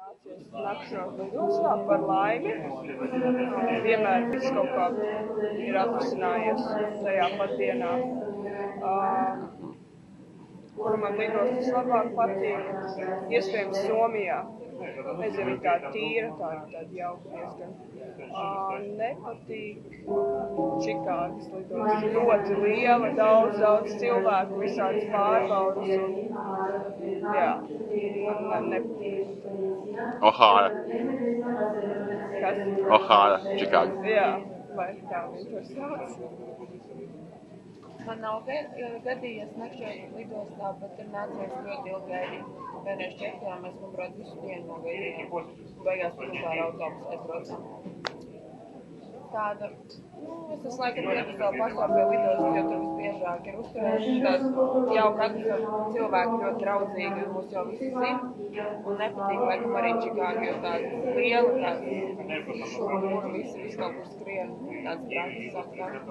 Nācies nakšņot lidostā par laimi. Vienmēr viss kaut kā ir atrisinājies tajā pat dienā. Kuru man lidost vislabāk patīk? Iespējams Somijā. Nezinu, viņa tāda tīra, tāda jauka diezgan. Nepatīk Čikāgas lidost. Ļoti liela, daudz cilvēku, visādas pārbaudas. Jā, man nepatīk. O'Hara. Kas? O'Hara, Čikāga. Jā, vai tā viņš to sauc? Man nav gadījies nakšņot lidostā, bet tur nācies ļoti ilgi gaidīt. Vienreiz Čehijā mēs, manuprāt, visu dienu nogaidījām. Beigās pirmā ar autobusu aizbraucām. Tāda, es tas laikam iedus vēl pasauli pie lidostas, jo tur visbiežāk ir uzturēšana. Tāda jauka atmosfēra, cilvēki ļoti draudzīgi, un mūs jau visi zina. Un nepatīk, laikam, arī Čikāga, jo tāda liela, tāda šūra, visi kaut kur skrien, tāds brāķis apkārt.